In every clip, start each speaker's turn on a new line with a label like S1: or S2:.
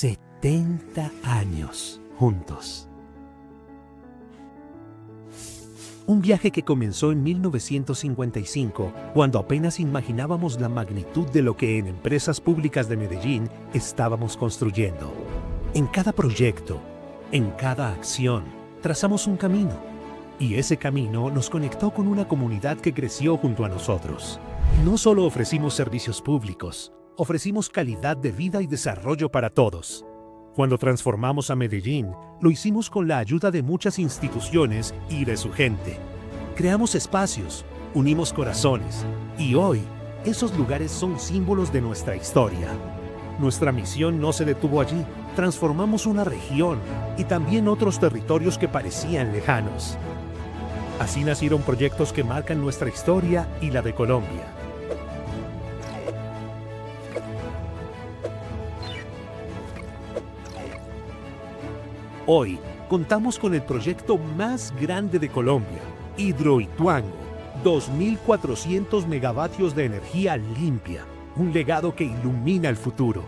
S1: 70 años juntos. Un viaje que comenzó en 1955, cuando apenas imaginábamos la magnitud de lo que en Empresas Públicas de Medellín estábamos construyendo. En cada proyecto, en cada acción, trazamos un camino. Y ese camino nos conectó con una comunidad que creció junto a nosotros. No solo ofrecimos servicios públicos, ofrecimos calidad de vida y desarrollo para todos. Cuando transformamos a Medellín, lo hicimos con la ayuda de muchas instituciones y de su gente. Creamos espacios, unimos corazones, y hoy, esos lugares son símbolos de nuestra historia. Nuestra misión no se detuvo allí. Transformamos una región y también otros territorios que parecían lejanos. Así nacieron proyectos que marcan nuestra historia y la de Colombia. Hoy, contamos con el proyecto más grande de Colombia, Hidroituango, 2.400 megavatios de energía limpia, un legado que ilumina el futuro.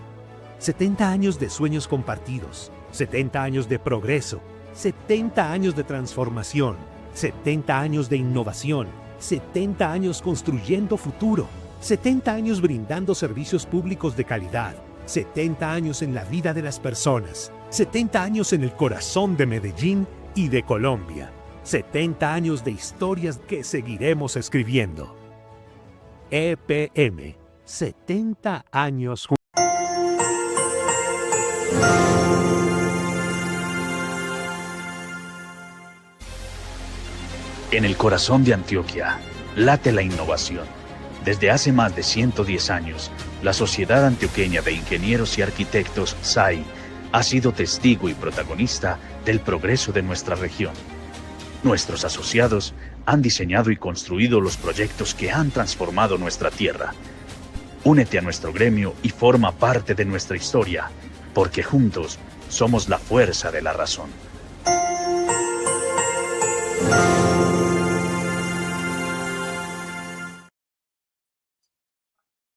S1: 70 años de sueños compartidos, 70 años de progreso, 70 años de transformación, 70 años de innovación, 70 años construyendo futuro, 70 años brindando servicios públicos de calidad, 70 años en la vida de las personas, 70 años en el corazón de Medellín y de Colombia, 70 años de historias que seguiremos escribiendo. EPM, 70 años juntos.
S2: En el corazón de Antioquia late la innovación. Desde hace más de 110 años, la Sociedad Antioqueña de Ingenieros y Arquitectos, SAI, ha sido testigo y protagonista del progreso de nuestra región. Nuestros asociados han diseñado y construido los proyectos que han transformado nuestra tierra. Únete a nuestro gremio y forma parte de nuestra historia, porque juntos somos la fuerza de la razón.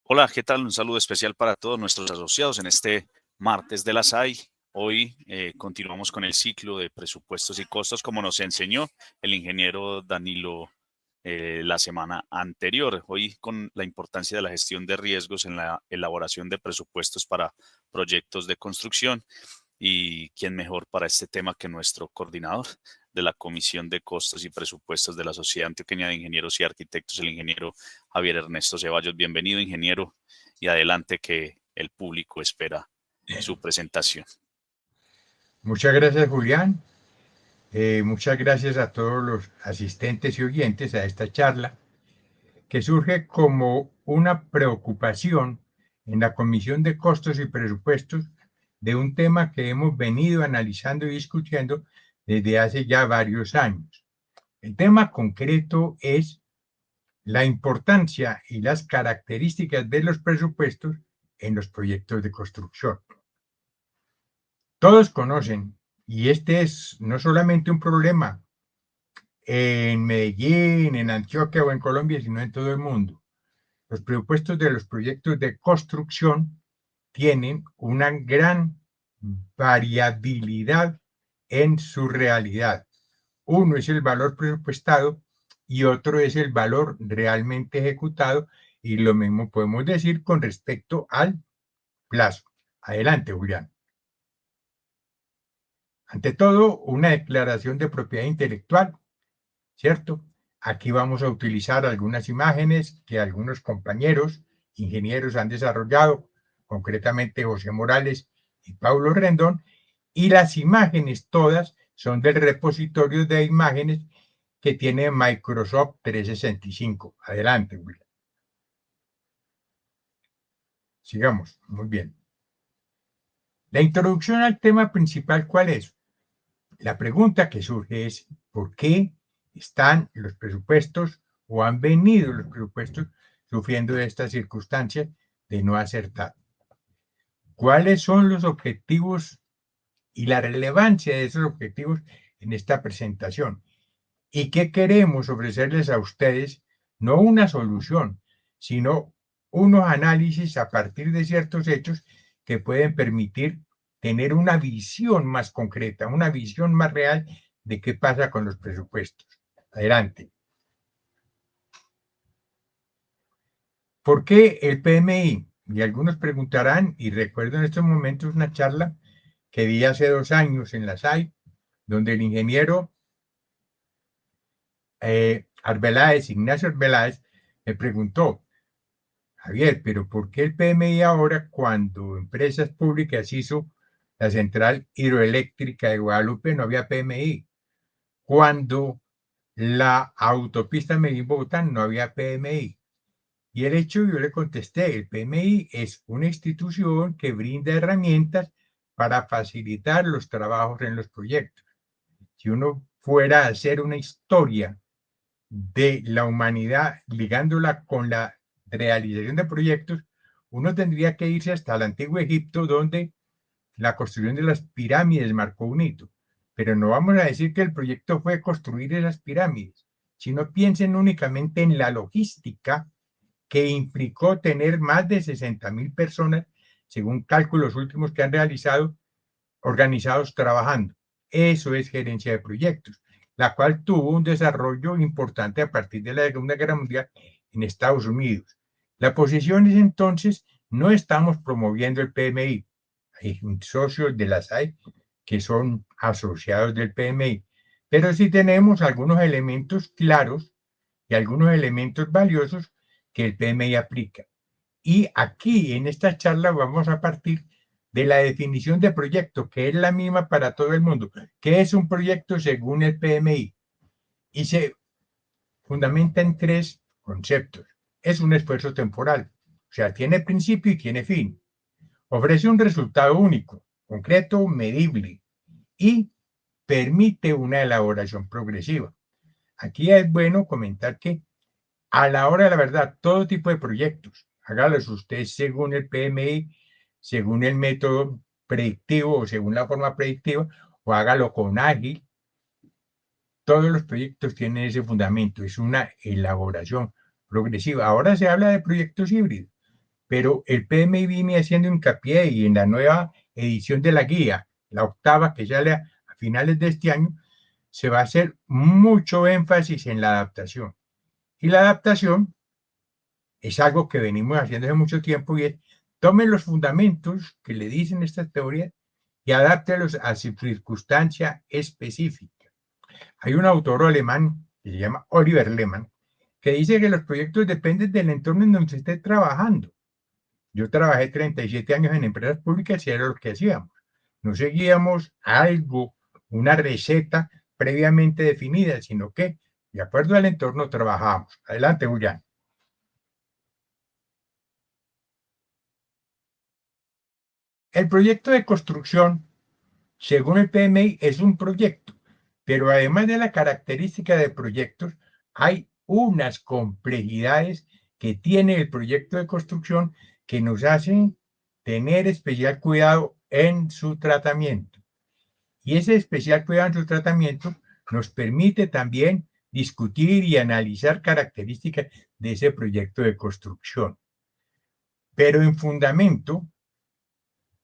S3: Hola, ¿qué tal? Un saludo especial para todos nuestros asociados en este martes de la SAI. Hoy continuamos con el ciclo de presupuestos y costos, como nos enseñó el ingeniero Danilo la semana anterior. Hoy con la importancia de la gestión de riesgos en la elaboración de presupuestos para proyectos de construcción. Y quién mejor para este tema que nuestro coordinador de la Comisión de Costos y Presupuestos de la Sociedad Antioqueña de Ingenieros y Arquitectos, el ingeniero Javier Ernesto Ceballos. Bienvenido, ingeniero, y adelante que el público espera su presentación.
S4: Muchas gracias, Julián. Muchas gracias a todos los asistentes y oyentes a esta charla, que surge como una preocupación en la Comisión de Costos y Presupuestos de un tema que hemos venido analizando y discutiendo desde hace ya varios años. El tema concreto es la importancia y las características de los presupuestos en los proyectos de construcción. Todos conocen, y este es no solamente un problema en Medellín, en Antioquia o en Colombia, sino en todo el mundo. Los presupuestos de los proyectos de construcción tienen una gran variabilidad en su realidad. Uno es el valor presupuestado y otro es el valor realmente ejecutado, y lo mismo podemos decir con respecto al plazo. Adelante, Julián. Ante todo, una declaración de propiedad intelectual, ¿cierto? Aquí vamos a utilizar algunas imágenes que algunos compañeros ingenieros han desarrollado, concretamente José Morales y Paulo Rendón, y las imágenes todas son del repositorio de imágenes que tiene Microsoft 365. Adelante, William. Sigamos, muy bien. La introducción al tema principal, ¿cuál es? La pregunta que surge es, ¿por qué están los presupuestos o han venido los presupuestos sufriendo de estas circunstancias de no acertar? ¿Cuáles son los objetivos y la relevancia de esos objetivos en esta presentación? ¿Y qué queremos ofrecerles a ustedes? No una solución, sino unos análisis a partir de ciertos hechos que pueden permitir tener una visión más concreta, una visión más real de qué pasa con los presupuestos. Adelante. ¿Por qué el PMI? Y algunos preguntarán, y recuerdo en estos momentos una charla que di hace 2 años en la SAI, donde el ingeniero Ignacio Arbeláez, me preguntó, Javier, pero ¿por qué el PMI ahora cuando Empresas Públicas hizo la central hidroeléctrica de Guadalupe no había PMI? Cuando la autopista Medellín-Bogotá no había PMI. Y el hecho, yo le contesté, el PMI es una institución que brinda herramientas para facilitar los trabajos en los proyectos. Si uno fuera a hacer una historia de la humanidad ligándola con la realización de proyectos, uno tendría que irse hasta el antiguo Egipto, donde la construcción de las pirámides marcó un hito. Pero no vamos a decir que el proyecto fue construir esas pirámides, sino piensen únicamente en la logística que implicó tener más de 60.000 personas, según cálculos últimos que han realizado, organizados trabajando. Eso es gerencia de proyectos, la cual tuvo un desarrollo importante a partir de la Segunda Guerra Mundial en Estados Unidos. La posición es entonces, no estamos promoviendo el PMI. Hay socios de la SAI que son asociados del PMI, pero sí tenemos algunos elementos claros y algunos elementos valiosos que el PMI aplica. Y aquí, en esta charla, vamos a partir de la definición de proyecto, que es la misma para todo el mundo. ¿Qué es un proyecto según el PMI? Y se fundamenta en 3 conceptos. Es un esfuerzo temporal, o sea, tiene principio y tiene fin. Ofrece un resultado único, concreto, medible y permite una elaboración progresiva. Aquí es bueno comentar que a la hora de la verdad, todo tipo de proyectos, hágalos usted según el PMI, según el método predictivo o según la forma predictiva, o hágalo con ágil. Todos los proyectos tienen ese fundamento, es una elaboración progresiva. Ahora se habla de proyectos híbridos, pero el PMI viene haciendo hincapié y en la nueva edición de la guía, la 8ª que sale a finales de este año, se va a hacer mucho énfasis en la adaptación. Y la adaptación es algo que venimos haciendo hace mucho tiempo y es, tomen los fundamentos que le dicen estas teorías y adáptelos a su circunstancia específica. Hay un autor alemán que se llama Oliver Lehmann que dice que los proyectos dependen del entorno en donde se esté trabajando. Yo trabajé 37 años en empresas públicas y era lo que hacíamos. No seguíamos algo, una receta previamente definida, sino que de acuerdo al entorno trabajamos. Adelante, Julián. El proyecto de construcción, según el PMI, es un proyecto, pero además de la característica de proyectos, hay unas complejidades que tiene el proyecto de construcción que nos hacen tener especial cuidado en su tratamiento. Y ese especial cuidado en su tratamiento nos permite también discutir y analizar características de ese proyecto de construcción. Pero en fundamento,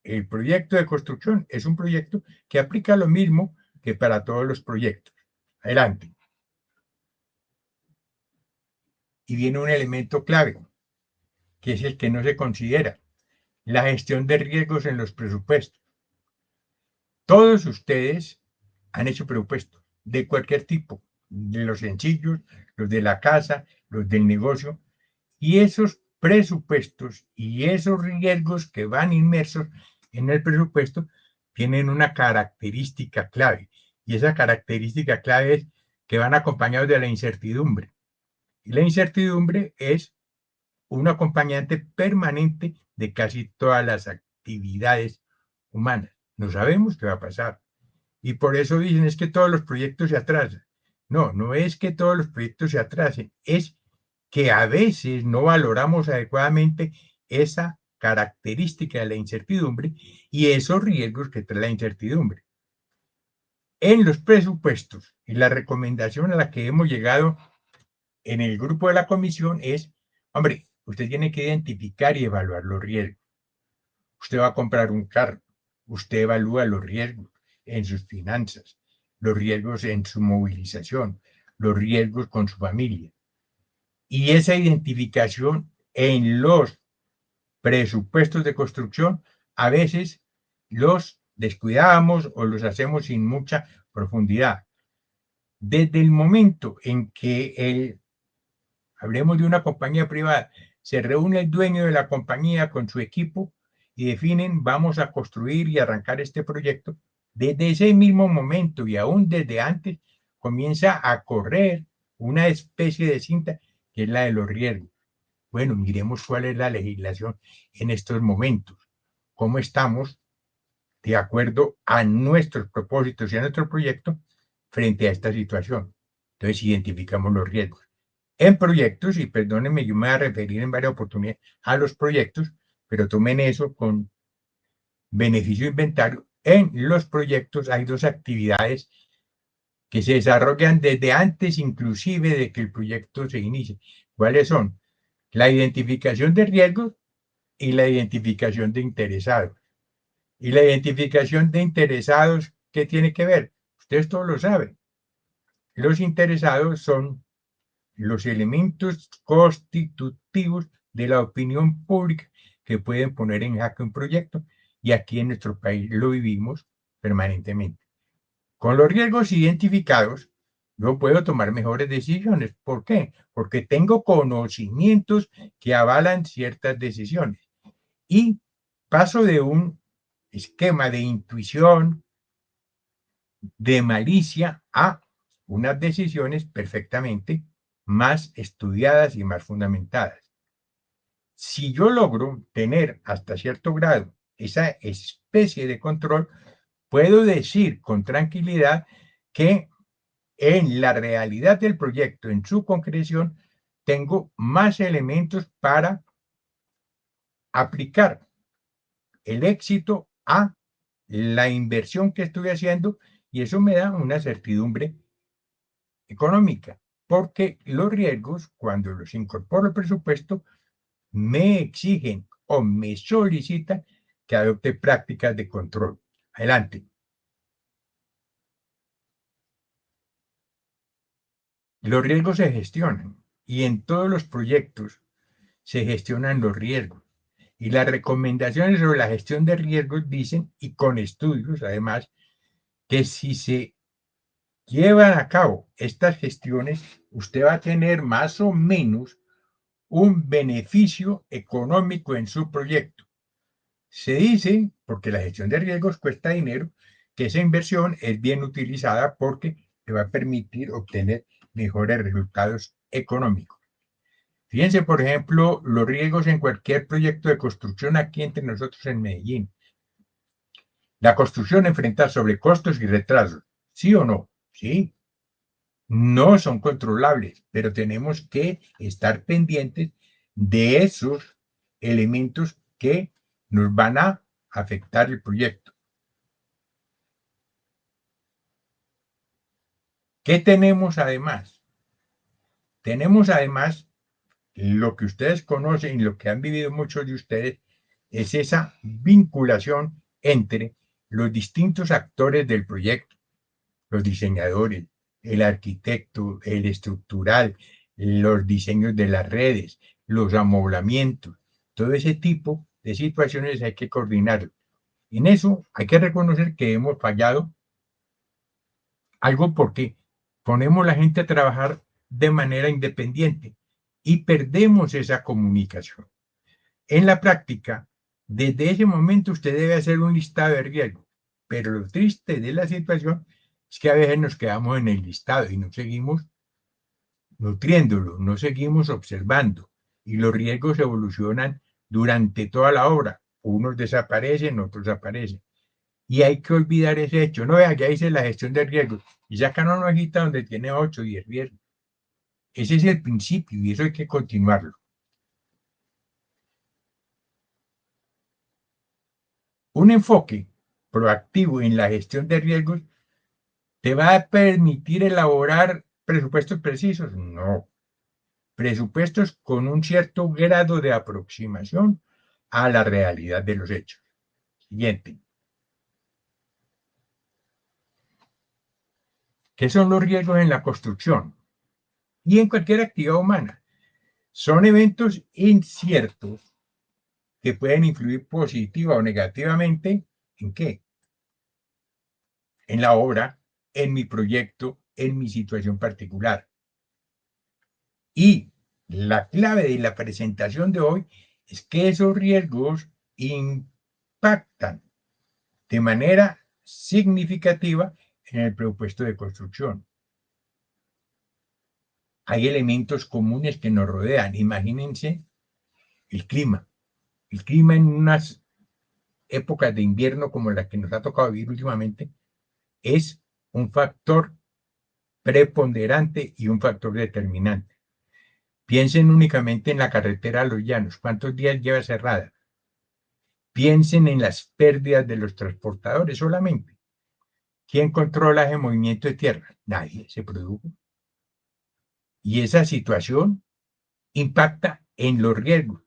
S4: el proyecto de construcción es un proyecto que aplica lo mismo que para todos los proyectos. Adelante. Y viene un elemento clave, que es el que no se considera, la gestión de riesgos en los presupuestos. Todos ustedes han hecho presupuestos de cualquier tipo, de los sencillos, los de la casa, los del negocio, y esos presupuestos y esos riesgos que van inmersos en el presupuesto tienen una característica clave, y esa característica clave es que van acompañados de la incertidumbre. Y la incertidumbre es un acompañante permanente de casi todas las actividades humanas. No sabemos qué va a pasar. Y por eso dicen es que todos los proyectos se atrasan. No, no es que todos los proyectos se atrasen, es que a veces no valoramos adecuadamente esa característica de la incertidumbre y esos riesgos que trae la incertidumbre. En los presupuestos, y la recomendación a la que hemos llegado en el grupo de la comisión es, hombre, usted tiene que identificar y evaluar los riesgos. Usted va a comprar un carro, usted evalúa los riesgos en sus finanzas, los riesgos en su movilización, los riesgos con su familia. Y esa identificación en los presupuestos de construcción, a veces los descuidamos o los hacemos sin mucha profundidad. Desde el momento en que hablemos de una compañía privada, se reúne el dueño de la compañía con su equipo y definen, vamos a construir y arrancar este proyecto, desde ese mismo momento y aún desde antes, comienza a correr una especie de cinta que es la de los riesgos. Bueno, miremos cuál es la legislación en estos momentos, cómo estamos de acuerdo a nuestros propósitos y a nuestro proyecto frente a esta situación. Entonces identificamos los riesgos. En proyectos, y perdónenme, yo me voy a referir en varias oportunidades a los proyectos, pero tomen eso con beneficio inventario. En los proyectos hay dos actividades que se desarrollan desde antes inclusive de que el proyecto se inicie. ¿Cuáles son? La identificación de riesgos y la identificación de interesados. Y la identificación de interesados, ¿qué tiene que ver? Ustedes todos lo saben. Los interesados son los elementos constitutivos de la opinión pública que pueden poner en jaque un proyecto, y aquí en nuestro país lo vivimos permanentemente. Con los riesgos identificados, yo puedo tomar mejores decisiones. ¿Por qué? Porque tengo conocimientos que avalan ciertas decisiones. Y paso de un esquema de intuición, de malicia, a unas decisiones perfectamente más estudiadas y más fundamentadas. Si yo logro tener hasta cierto grado esa especie de control, puedo decir con tranquilidad que en la realidad del proyecto, en su concreción, tengo más elementos para aplicar el éxito a la inversión que estoy haciendo, y eso me da una certidumbre económica, porque los riesgos, cuando los incorporo al presupuesto, me exigen o me solicitan que adopte prácticas de control. Adelante. Los riesgos se gestionan y en todos los proyectos se gestionan los riesgos. Y las recomendaciones sobre la gestión de riesgos dicen, y con estudios además, que si se llevan a cabo estas gestiones, usted va a tener más o menos un beneficio económico en su proyecto. Se dice, porque la gestión de riesgos cuesta dinero, que esa inversión es bien utilizada porque le va a permitir obtener mejores resultados económicos. Fíjense, por ejemplo, los riesgos en cualquier proyecto de construcción aquí entre nosotros en Medellín. La construcción enfrenta sobrecostos y retrasos. ¿Sí o no? Sí. No son controlables, pero tenemos que estar pendientes de esos elementos que nos van a afectar el proyecto. ¿Qué tenemos además? Tenemos además lo que ustedes conocen y lo que han vivido muchos de ustedes, es esa vinculación entre los distintos actores del proyecto, los diseñadores, el arquitecto, el estructural, los diseños de las redes, los amoblamientos, todo ese tipo de situaciones hay que coordinarlo. En eso hay que reconocer que hemos fallado algo, porque ponemos a la gente a trabajar de manera independiente y perdemos esa comunicación. En la práctica, desde ese momento usted debe hacer un listado de riesgos, pero lo triste de la situación es que a veces nos quedamos en el listado y no seguimos nutriéndolo, no seguimos observando, y los riesgos evolucionan durante toda la obra. Unos desaparecen, otros aparecen. Y hay que olvidar ese hecho. No, vea, ya hice la gestión de riesgos y sacan una hojita donde tiene 8 o 10 riesgos. Ese es el principio y eso hay que continuarlo. Un enfoque proactivo en la gestión de riesgos te va a permitir elaborar presupuestos precisos. No, presupuestos con un cierto grado de aproximación a la realidad de los hechos. Siguiente. ¿Qué son los riesgos en la construcción y en cualquier actividad humana? Son eventos inciertos que pueden influir positiva o negativamente ¿en qué? En la obra, en mi proyecto, en mi situación particular. Y la clave de la presentación de hoy es que esos riesgos impactan de manera significativa en el presupuesto de construcción. Hay elementos comunes que nos rodean. Imagínense el clima. El clima en unas épocas de invierno como la que nos ha tocado vivir últimamente es un factor preponderante y un factor determinante. Piensen únicamente en la carretera a Los Llanos. ¿Cuántos días lleva cerrada? Piensen en las pérdidas de los transportadores solamente. ¿Quién controla ese movimiento de tierra? Nadie se produjo. Y esa situación impacta en los riesgos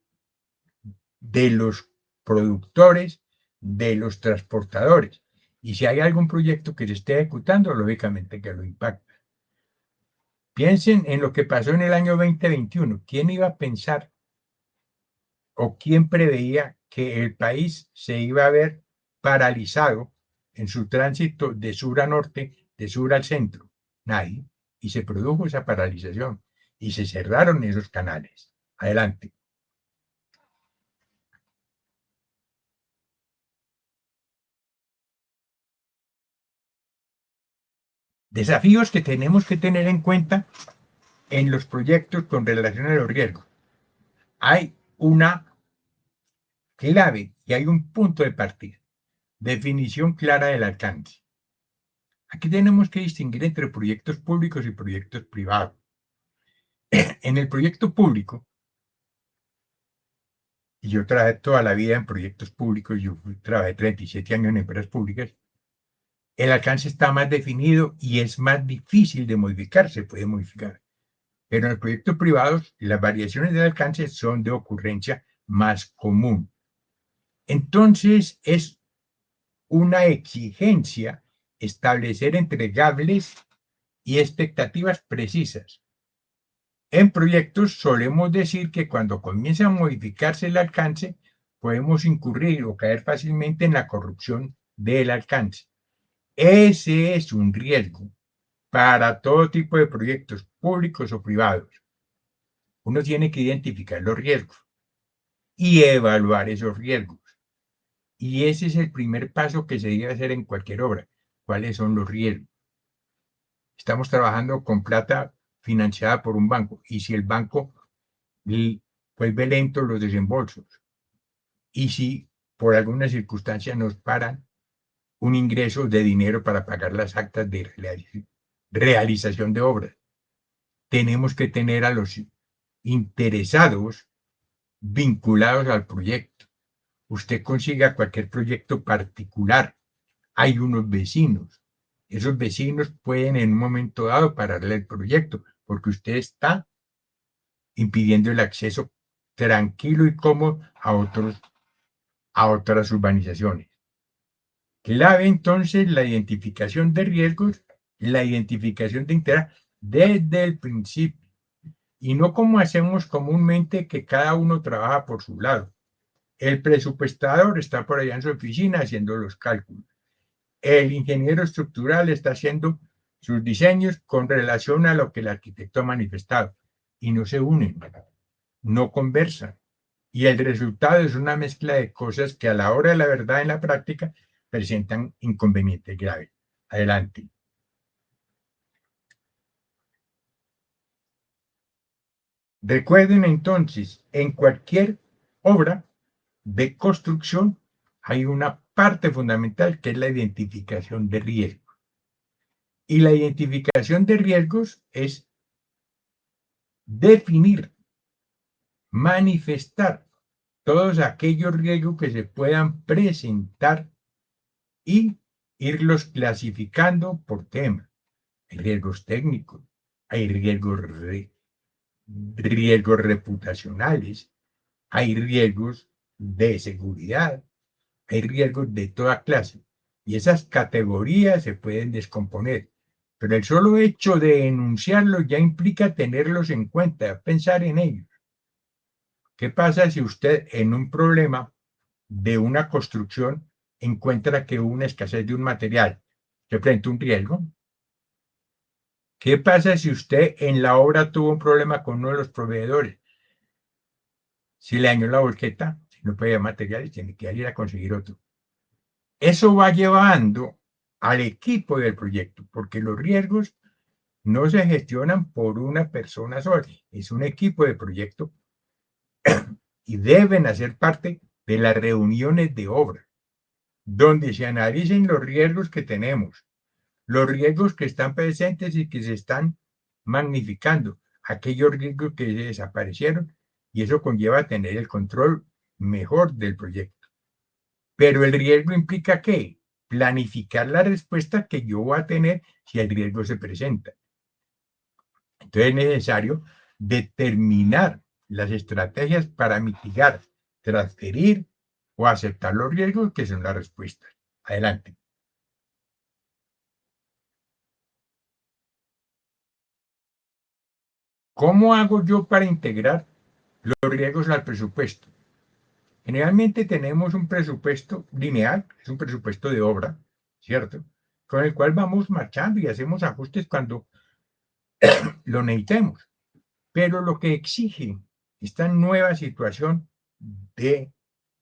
S4: de los productores, de los transportadores. Y si hay algún proyecto que se esté ejecutando, lógicamente que lo impacta. Piensen en lo que pasó en el año 2021. ¿Quién iba a pensar o quién preveía que el país se iba a ver paralizado en su tránsito de sur a norte, de sur al centro? Nadie. Y se produjo esa paralización y se cerraron esos canales. Adelante. Desafíos que tenemos que tener en cuenta en los proyectos con relación a los riesgos. Hay una clave y hay un punto de partida. Definición clara del alcance. Aquí tenemos que distinguir entre proyectos públicos y proyectos privados. En el proyecto público, y yo trabajé toda la vida en proyectos públicos, yo trabajé 37 años en empresas públicas, el alcance está más definido y es más difícil de modificar, se puede modificar. Pero en los proyectos privados, las variaciones del alcance son de ocurrencia más común. Entonces, es una exigencia establecer entregables y expectativas precisas. En proyectos solemos decir que cuando comienza a modificarse el alcance, podemos incurrir o caer fácilmente en la corrupción del alcance. Ese es un riesgo para todo tipo de proyectos públicos o privados. Uno tiene que identificar los riesgos y evaluar esos riesgos. Y ese es el primer paso que se debe hacer en cualquier obra. ¿Cuáles son los riesgos? Estamos trabajando con plata financiada por un banco y si el banco vuelve lento los desembolsos y si por alguna circunstancia nos paran un ingreso de dinero para pagar las actas de realización de obras, tenemos que tener a los interesados vinculados al proyecto. Usted consiga cualquier proyecto particular, hay unos vecinos. Esos vecinos pueden en un momento dado pararle el proyecto porque usted está impidiendo el acceso tranquilo y cómodo a otras urbanizaciones. Clave entonces la identificación de riesgos, la identificación de interés desde el principio y no como hacemos comúnmente que cada uno trabaja por su lado. El presupuestador está por allá en su oficina haciendo los cálculos. El ingeniero estructural está haciendo sus diseños con relación a lo que el arquitecto ha manifestado y no se unen, no conversan. Y el resultado es una mezcla de cosas que a la hora de la verdad en la práctica presentan inconvenientes graves. Adelante. Recuerden entonces, en cualquier obra de construcción hay una parte fundamental que es la identificación de riesgos. Y la identificación de riesgos es definir, manifestar todos aquellos riesgos que se puedan presentar y irlos clasificando por tema. Hay riesgos técnicos, hay riesgos reputacionales, hay riesgos de seguridad, hay riesgos de toda clase. Y esas categorías se pueden descomponer, pero el solo hecho de enunciarlos ya implica tenerlos en cuenta, pensar en ellos. ¿Qué pasa si usted en un problema de una construcción encuentra que hubo una escasez de un material? ¿Se presenta un riesgo? ¿Qué pasa si usted en la obra tuvo un problema con uno de los proveedores? Si le dañó la volqueta, si no puede materiales, tiene que ir a conseguir otro. Eso va llevando al equipo del proyecto, porque los riesgos no se gestionan por una persona sola, es un equipo de proyecto y deben hacer parte de las reuniones de obra, donde se analicen los riesgos que tenemos, los riesgos que están presentes y que se están magnificando, aquellos riesgos que desaparecieron, y eso conlleva a tener el control mejor del proyecto. Pero el riesgo implica ¿qué? Planificar la respuesta que yo voy a tener si el riesgo se presenta. Entonces es necesario determinar las estrategias para mitigar, transferir o aceptar los riesgos que son las respuestas. Adelante. ¿Cómo hago yo para integrar los riesgos al presupuesto? Generalmente tenemos un presupuesto lineal, es un presupuesto de obra, ¿cierto? Con el cual vamos marchando y hacemos ajustes cuando lo necesitemos. Pero lo que exige esta nueva situación de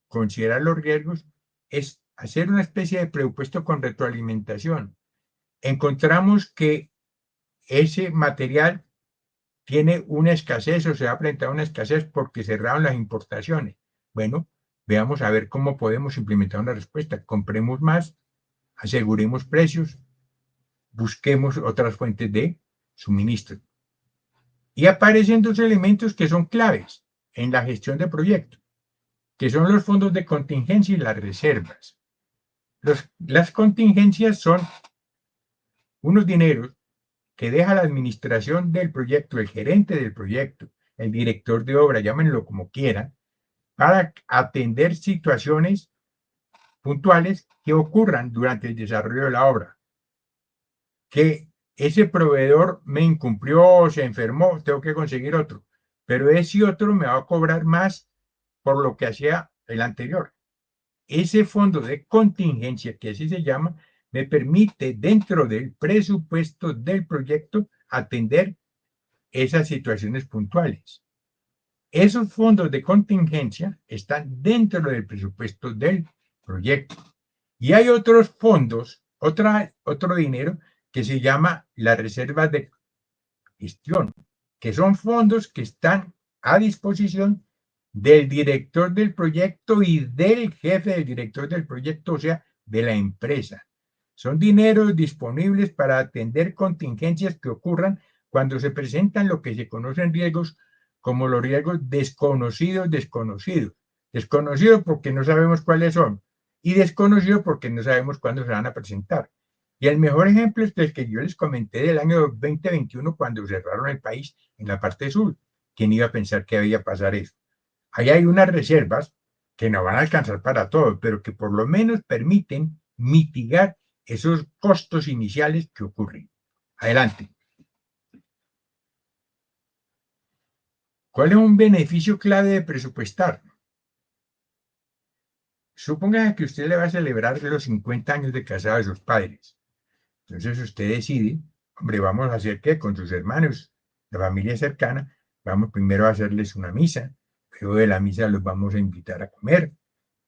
S4: considerar los riesgos es hacer una especie de presupuesto con retroalimentación. Encontramos que ese material tiene una escasez o se va a presentar una escasez porque cerraron las importaciones. Bueno, veamos a ver cómo podemos implementar una respuesta. Compremos más, aseguremos precios, busquemos otras fuentes de suministro. Y aparecen dos elementos que son claves en la gestión de proyectos, que son los fondos de contingencia y las reservas. Las contingencias son unos dineros que deja la administración del proyecto, el gerente del proyecto, el director de obra, llámenlo como quieran, para atender situaciones puntuales que ocurran durante el desarrollo de la obra. Que ese proveedor me incumplió, se enfermó, tengo que conseguir otro, pero ese otro me va a cobrar más por lo que hacía el anterior. Ese fondo de contingencia, que así se llama, me permite dentro del presupuesto del proyecto atender esas situaciones puntuales. Esos fondos de contingencia están dentro del presupuesto del proyecto. Y hay otros fondos, otro dinero que se llama la reserva de gestión, que son fondos que están a disposición del director del proyecto y del jefe del director del proyecto, o sea, de la empresa. Son dineros disponibles para atender contingencias que ocurran cuando se presentan lo que se conocen riesgos como los riesgos desconocidos. Desconocidos porque no sabemos cuáles son y desconocidos porque no sabemos cuándo se van a presentar. Y el mejor ejemplo es el que yo les comenté del año 2021 cuando cerraron el país en la parte sur. ¿Quién iba a pensar que había pasar eso? Ahí hay unas reservas que no van a alcanzar para todo, pero que por lo menos permiten mitigar esos costos iniciales que ocurren. Adelante. ¿Cuál es un beneficio clave de presupuestar? Suponga que usted le va a celebrar los 50 años de casado de sus padres. Entonces usted decide, hombre, vamos a hacer qué con sus hermanos, la familia cercana, vamos primero a hacerles una misa, luego de la misa los vamos a invitar a comer,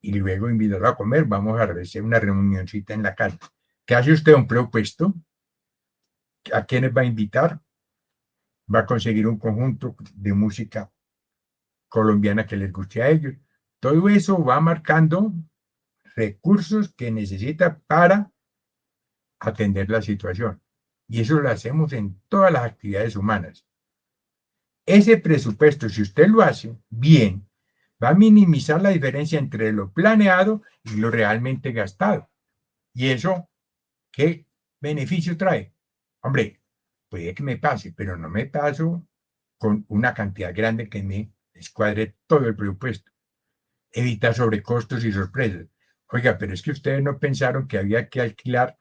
S4: y luego invitado a comer, vamos a hacer una reunioncita en la casa. ¿Qué hace usted? Un presupuesto. ¿A quiénes va a invitar? Va a conseguir un conjunto de música colombiana que les guste a ellos. Todo eso va marcando recursos que necesita para atender la situación. Y eso lo hacemos en todas las actividades humanas. Ese presupuesto, si usted lo hace bien, va a minimizar la diferencia entre lo planeado y lo realmente gastado. ¿Y eso qué beneficio trae? Hombre, puede que me pase, pero no me paso con una cantidad grande que me escuadre todo el presupuesto. Evita sobrecostos y sorpresas. Oiga, pero es que ustedes no pensaron que había que alquilar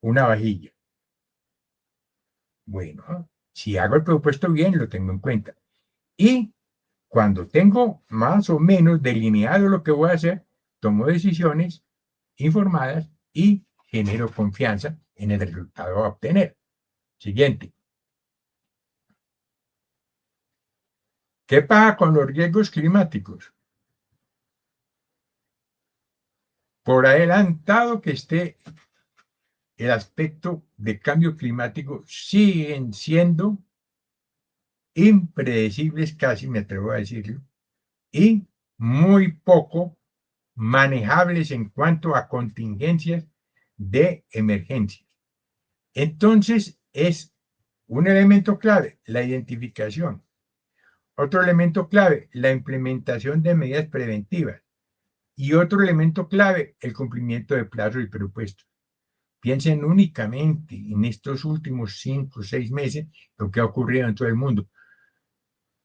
S4: una vajilla. Bueno, si hago el presupuesto bien, lo tengo en cuenta. Y cuando tengo más o menos delineado lo que voy a hacer, tomo decisiones informadas y genero confianza en el resultado a obtener. Siguiente. ¿Qué pasa con los riesgos climáticos? Por adelantado que esté el aspecto de cambio climático, siguen siendo impredecibles, casi me atrevo a decirlo, y muy poco manejables en cuanto a contingencias de emergencia. Entonces, es un elemento clave, la identificación. Otro elemento clave, la implementación de medidas preventivas. Y otro elemento clave, el cumplimiento de plazos y presupuestos. Piensen únicamente en estos últimos 5 o 6 meses lo que ha ocurrido en todo el mundo.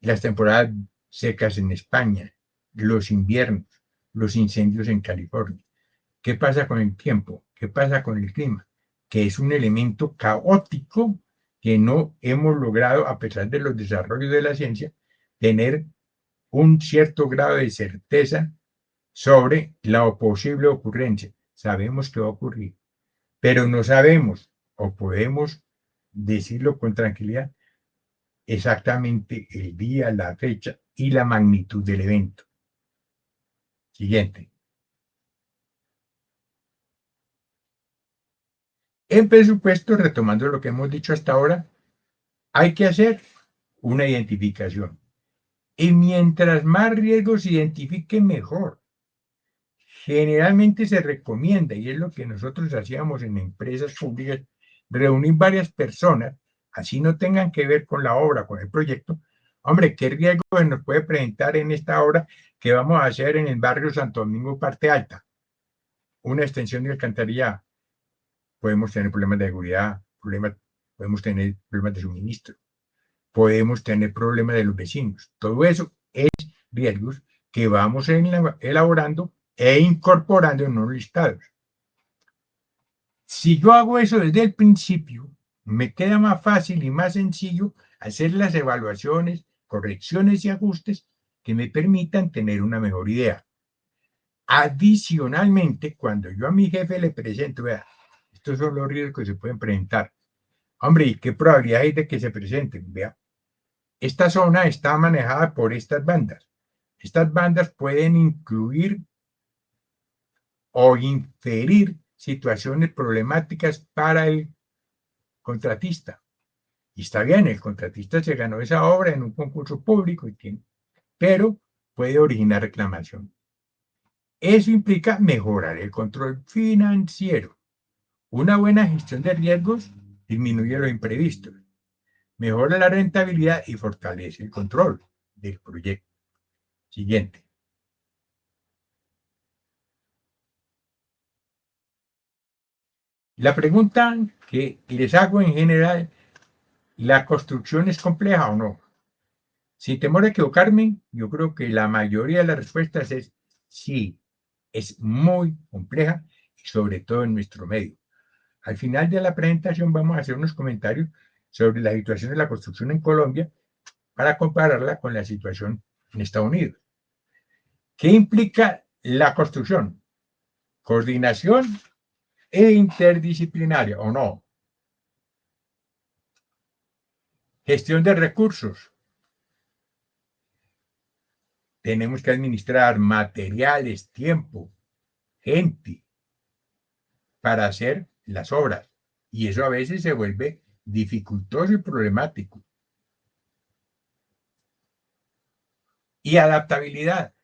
S4: Las temporadas secas en España, los inviernos, los incendios en California. ¿Qué pasa con el tiempo? ¿Qué pasa con el clima? Que es un elemento caótico que no hemos logrado, a pesar de los desarrollos de la ciencia, tener un cierto grado de certeza sobre la posible ocurrencia. Sabemos que va a ocurrir, pero no sabemos, o podemos decirlo con tranquilidad, exactamente el día, la fecha y la magnitud del evento. Siguiente. En presupuesto, retomando lo que hemos dicho hasta ahora, hay que hacer una identificación. Y mientras más riesgos se identifiquen, mejor. Generalmente se recomienda, y es lo que nosotros hacíamos en empresas públicas, reunir varias personas, así no tengan que ver con la obra, con el proyecto. Hombre, ¿qué riesgo nos puede presentar en esta obra que vamos a hacer en el barrio Santo Domingo, parte alta? Una extensión de alcantarilla. Podemos tener problemas de seguridad, podemos tener problemas de suministro, podemos tener problemas de los vecinos. Todo eso es riesgos que vamos elaborando e incorporando en unos listados. Si yo hago eso desde el principio, me queda más fácil y más sencillo hacer las evaluaciones, correcciones y ajustes que me permitan tener una mejor idea. Adicionalmente, cuando yo a mi jefe le presento, vea, estos son los riesgos que se pueden presentar. Hombre, ¿y qué probabilidad hay de que se presenten? Vea, esta zona está manejada por estas bandas. Estas bandas pueden incluir o inferir situaciones problemáticas para el contratista. Y está bien, el contratista se ganó esa obra en un concurso público, pero puede originar reclamación. Eso implica mejorar el control financiero. Una buena gestión de riesgos disminuye los imprevistos, mejora la rentabilidad y fortalece el control del proyecto. Siguiente. La pregunta que les hago en general, ¿la construcción es compleja o no? Sin temor a equivocarme, yo creo que la mayoría de las respuestas es sí, es muy compleja y sobre todo en nuestro medio. Al final de la presentación vamos a hacer unos comentarios sobre la situación de la construcción en Colombia para compararla con la situación en Estados Unidos. ¿Qué implica la construcción? Coordinación e interdisciplinaria, ¿o no? Gestión de recursos. Tenemos que administrar materiales, tiempo, gente para hacer las obras. Y eso a veces se vuelve dificultoso y problemático. Y adaptabilidad.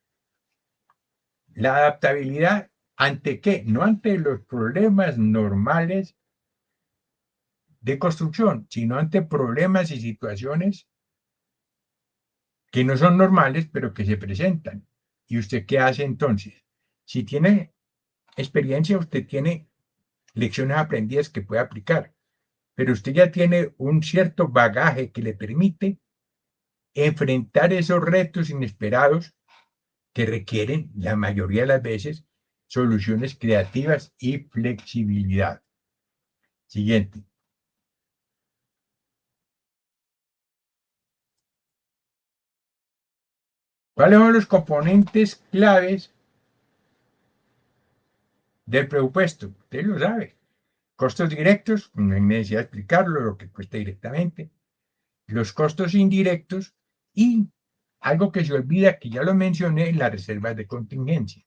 S4: La adaptabilidad, ¿ante qué? No ante los problemas normales de construcción, sino ante problemas y situaciones que no son normales, pero que se presentan. ¿Y usted qué hace entonces? Si tiene experiencia, usted tiene lecciones aprendidas que puede aplicar, pero usted ya tiene un cierto bagaje que le permite enfrentar esos retos inesperados que requieren, la mayoría de las veces, soluciones creativas y flexibilidad. Siguiente. ¿Cuáles son los componentes claves del presupuesto? Usted lo sabe. Costos directos, no hay necesidad de explicarlo, lo que cuesta directamente. Los costos indirectos y algo que se olvida, que ya lo mencioné, las reservas de contingencia.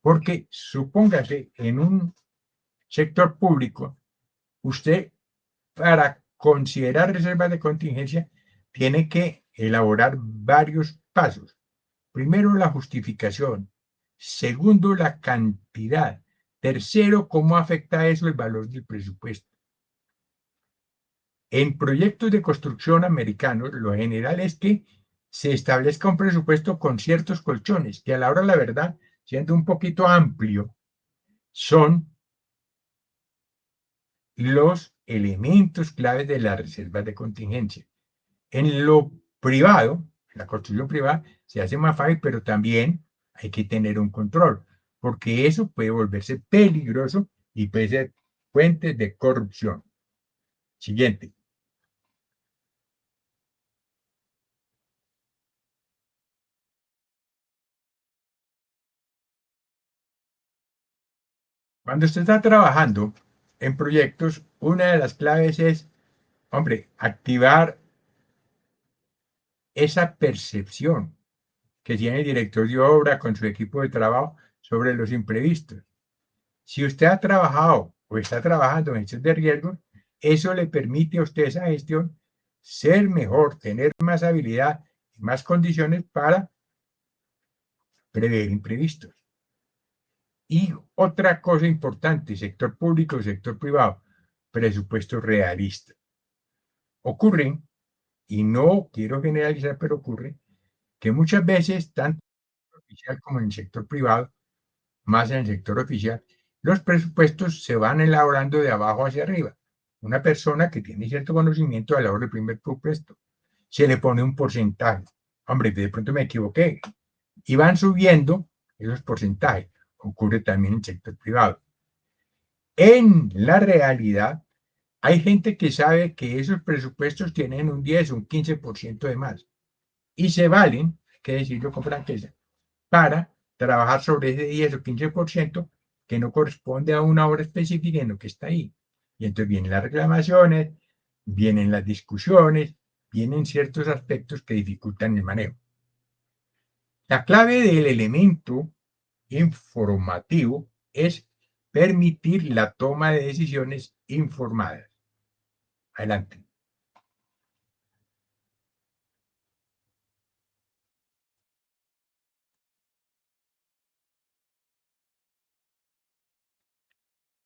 S4: Porque supóngase en un sector público, usted para considerar reservas de contingencia tiene que elaborar varios pasos. Primero, la justificación. Segundo, la cantidad. Tercero, cómo afecta eso el valor del presupuesto. En proyectos de construcción americanos, lo general es que se establezca un presupuesto con ciertos colchones, que a la hora de la verdad, siendo un poquito amplio, son los elementos claves de las reservas de contingencia. En lo privado, en la construcción privada, se hace más fácil, pero también hay que tener un control, porque eso puede volverse peligroso y puede ser fuente de corrupción. Siguiente. Cuando usted está trabajando en proyectos, una de las claves es, hombre, activar esa percepción que tiene el director de obra con su equipo de trabajo sobre los imprevistos. Si usted ha trabajado o está trabajando en hechos de riesgo, eso le permite a usted esa gestión ser mejor, tener más habilidad y más condiciones para prever imprevistos. Y otra cosa importante, sector público y sector privado, presupuestos realistas. Ocurren, y no quiero generalizar, pero ocurre, que muchas veces, tanto en el oficial como en el sector privado, más en el sector oficial, los presupuestos se van elaborando de abajo hacia arriba. Una persona que tiene cierto conocimiento a la hora del primer presupuesto, se le pone un porcentaje. Hombre, de pronto me equivoqué. Y van subiendo esos porcentajes. Ocurre también en el sector privado. En la realidad, hay gente que sabe que esos presupuestos tienen un 10 o un 15% de más y se valen, hay que decirlo con franqueza, para trabajar sobre ese 10 o 15% que no corresponde a una hora específica en lo que está ahí. Y entonces vienen las reclamaciones, vienen las discusiones, vienen ciertos aspectos que dificultan el manejo. La clave del elemento informativo es permitir la toma de decisiones informadas. Adelante.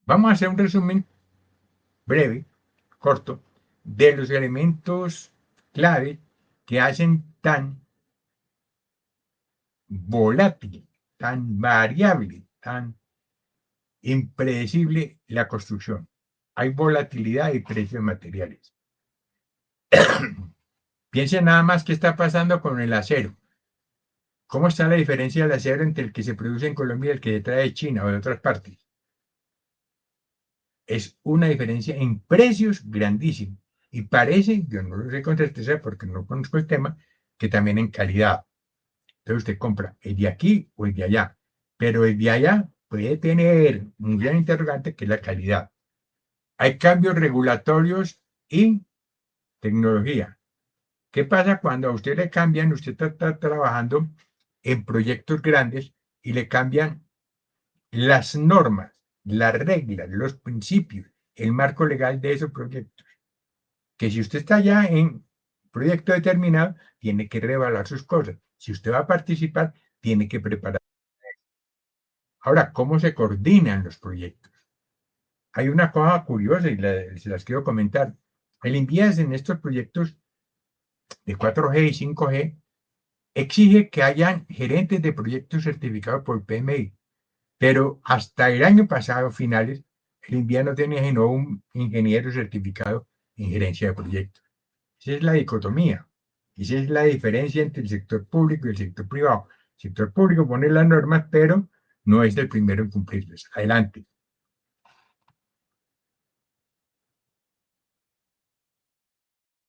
S4: Vamos a hacer un resumen breve, corto, de los elementos clave que hacen tan volátil, tan variable, tan impredecible la construcción. Hay volatilidad y precios materiales. Piensen nada más qué está pasando con el acero. ¿Cómo está la diferencia del acero entre el que se produce en Colombia y el que se trae de China o de otras partes? Es una diferencia en precios grandísima. Y parece, yo no lo sé con certeza porque no conozco el tema, que también en calidad. Entonces usted compra el de aquí o el de allá. Pero el de allá puede tener un gran interrogante que es la calidad. Hay cambios regulatorios y tecnología. ¿Qué pasa cuando a usted le cambian, usted está trabajando en proyectos grandes y le cambian las normas, las reglas, los principios, el marco legal de esos proyectos? Que si usted está ya en proyecto determinado, tiene que reevaluar sus cosas. Si usted va a participar, tiene que preparar. Ahora, ¿cómo se coordinan los proyectos? Hay una cosa curiosa y se las quiero comentar. El INVIAS en estos proyectos de 4G y 5G exige que hayan gerentes de proyectos certificados por PMI, pero hasta el año pasado, finales, el INVIAS no tenía sino un ingeniero certificado en gerencia de proyectos. Esa es la dicotomía. Esa es la diferencia entre el sector público y el sector privado. El sector público pone las normas, pero no es el primero en cumplirlas. Adelante.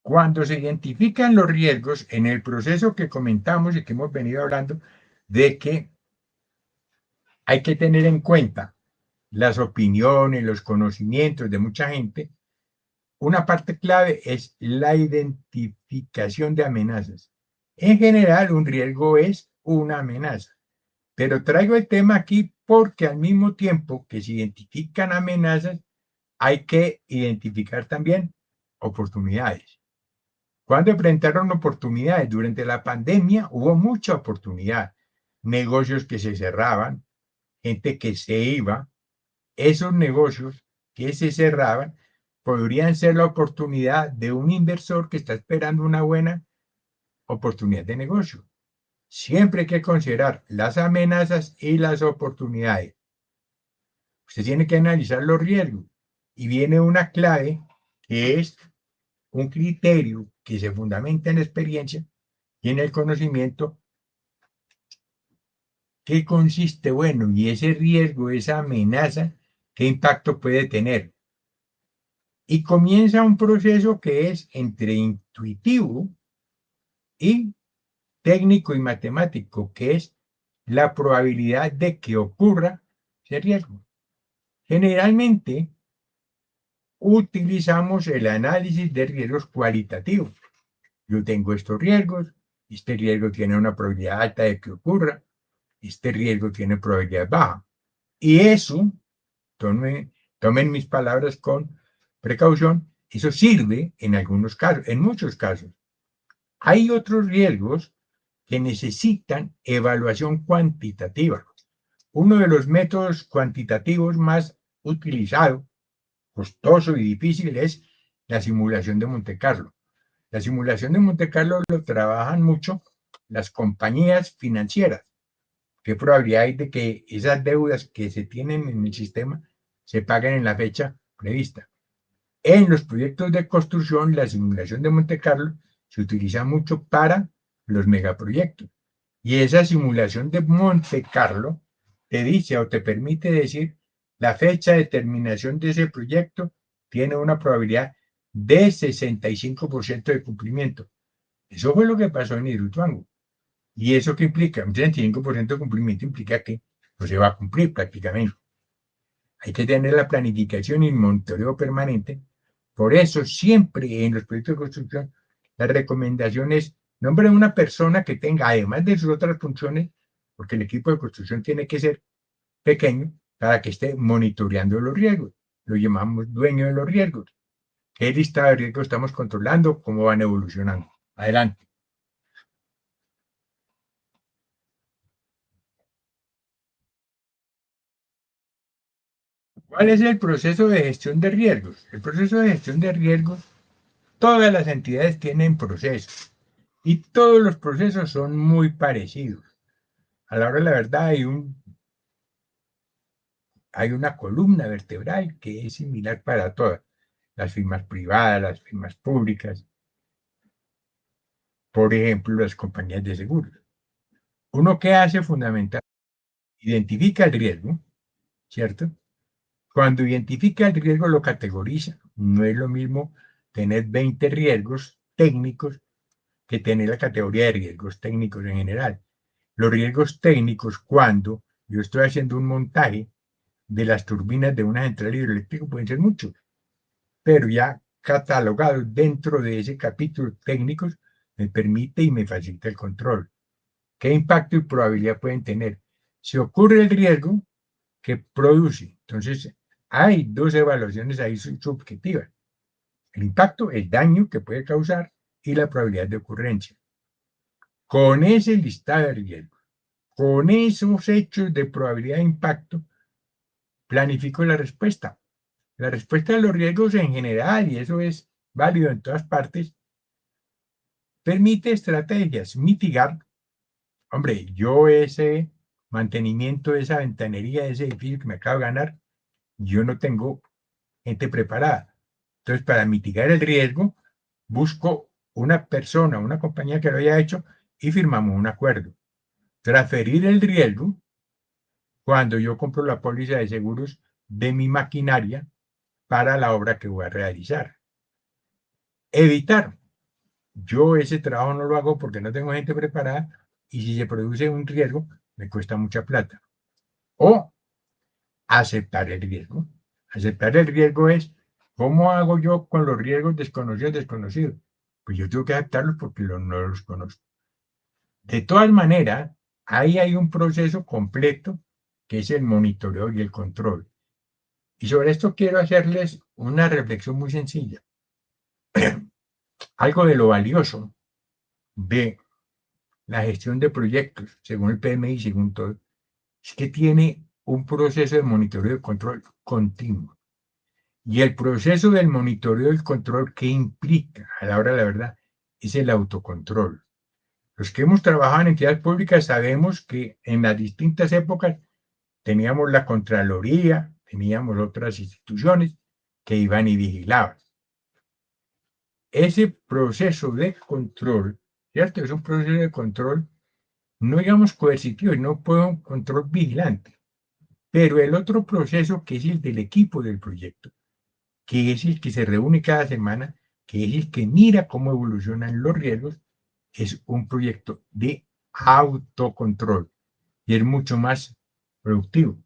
S4: Cuando se identifican los riesgos en el proceso que comentamos y que hemos venido hablando, de que hay que tener en cuenta las opiniones, los conocimientos de mucha gente, una parte clave es la identificación de amenazas. En general, un riesgo es una amenaza, pero traigo el tema aquí porque al mismo tiempo que se identifican amenazas, hay que identificar también oportunidades. Cuando enfrentaron oportunidades durante la pandemia, hubo mucha oportunidad. Negocios que se cerraban, gente que se iba. Esos negocios que se cerraban podrían ser la oportunidad de un inversor que está esperando una buena oportunidad de negocio. Siempre hay que considerar las amenazas y las oportunidades. Usted tiene que analizar los riesgos y viene una clave que es un criterio que se fundamenta en la experiencia y en el conocimiento. ¿Qué consiste? Bueno, y ese riesgo, esa amenaza, ¿qué impacto puede tener? Y comienza un proceso que es entre intuitivo y técnico y matemático, que es la probabilidad de que ocurra ese riesgo. Generalmente utilizamos el análisis de riesgos cualitativos. Yo tengo estos riesgos, este riesgo tiene una probabilidad alta de que ocurra, este riesgo tiene probabilidad baja. Y eso, tomen mis palabras con precaución, eso sirve en algunos casos, en muchos casos. Hay otros riesgos que necesitan evaluación cuantitativa. Uno de los métodos cuantitativos más utilizados, costoso y difícil, es la simulación de Monte Carlo. La simulación de Monte Carlo lo trabajan mucho las compañías financieras. ¿Qué probabilidad hay de que esas deudas que se tienen en el sistema se paguen en la fecha prevista? En los proyectos de construcción, la simulación de Monte Carlo se utiliza mucho para los megaproyectos. Y esa simulación de Monte Carlo te dice o te permite decir la fecha de terminación de ese proyecto tiene una probabilidad de 65% de cumplimiento. Eso fue lo que pasó en Hidroituango. ¿Y eso qué implica? Un 35% de cumplimiento implica que no se va a cumplir prácticamente. Hay que tener la planificación y el monitoreo permanente. Por eso, siempre en los proyectos de construcción, la recomendación es nombre de una persona que tenga, además de sus otras funciones, porque el equipo de construcción tiene que ser pequeño para que esté monitoreando los riesgos. Lo llamamos dueño de los riesgos. ¿Qué lista de riesgos estamos controlando? ¿Cómo van evolucionando? Adelante. ¿Cuál es el proceso de gestión de riesgos? El proceso de gestión de riesgos, todas las entidades tienen procesos y todos los procesos son muy parecidos. A la hora de la verdad hay una columna vertebral que es similar para todas, las firmas privadas, las firmas públicas, por ejemplo, las compañías de seguros. Uno que hace fundamental, identifica el riesgo, ¿cierto? Cuando identifica el riesgo lo categoriza. No es lo mismo tener 20 riesgos técnicos que tener la categoría de riesgos técnicos en general. Los riesgos técnicos, cuando yo estoy haciendo un montaje de las turbinas de una central hidroeléctrica, pueden ser muchos, pero ya catalogados dentro de ese capítulo técnicos, me permite y me facilita el control. ¿Qué impacto y probabilidad pueden tener? Si ocurre el riesgo, que produce. Entonces, hay dos evaluaciones ahí subjetivas. El impacto, el daño que puede causar y la probabilidad de ocurrencia. Con ese listado de riesgos, con esos hechos de probabilidad de impacto, planifico la respuesta. La respuesta a los riesgos en general, y eso es válido en todas partes, permite estrategias, mitigar. Hombre, yo ese mantenimiento de esa ventanería, de ese edificio que me acabo de ganar, yo no tengo gente preparada. Entonces, para mitigar el riesgo, busco una persona, una compañía que lo haya hecho y firmamos un acuerdo. Transferir el riesgo cuando yo compro la póliza de seguros de mi maquinaria para la obra que voy a realizar. Evitar yo ese trabajo no lo hago porque no tengo gente preparada y si se produce un riesgo, me cuesta mucha plata. O aceptar el riesgo. Aceptar el riesgo es, ¿cómo hago yo con los riesgos desconocidos? Pues yo tengo que aceptarlos porque no los conozco. De todas maneras, ahí hay un proceso completo que es el monitoreo y el control. Y sobre esto quiero hacerles una reflexión muy sencilla. Algo de lo valioso de la gestión de proyectos, según el PMI, según todo, es que tiene un proceso de monitoreo y control continuo. Y el proceso del monitoreo y control que implica, a la hora de la verdad, es el autocontrol. Los que hemos trabajado en entidades públicas sabemos que en las distintas épocas teníamos la Contraloría, teníamos otras instituciones que iban y vigilaban. Ese proceso de control, ¿cierto? Es un proceso de control, no digamos coercitivo, no puedo un control vigilante, pero el otro proceso que es el del equipo del proyecto, que es el que se reúne cada semana, que es el que mira cómo evolucionan los riesgos, es un proyecto de autocontrol y es mucho más productivo.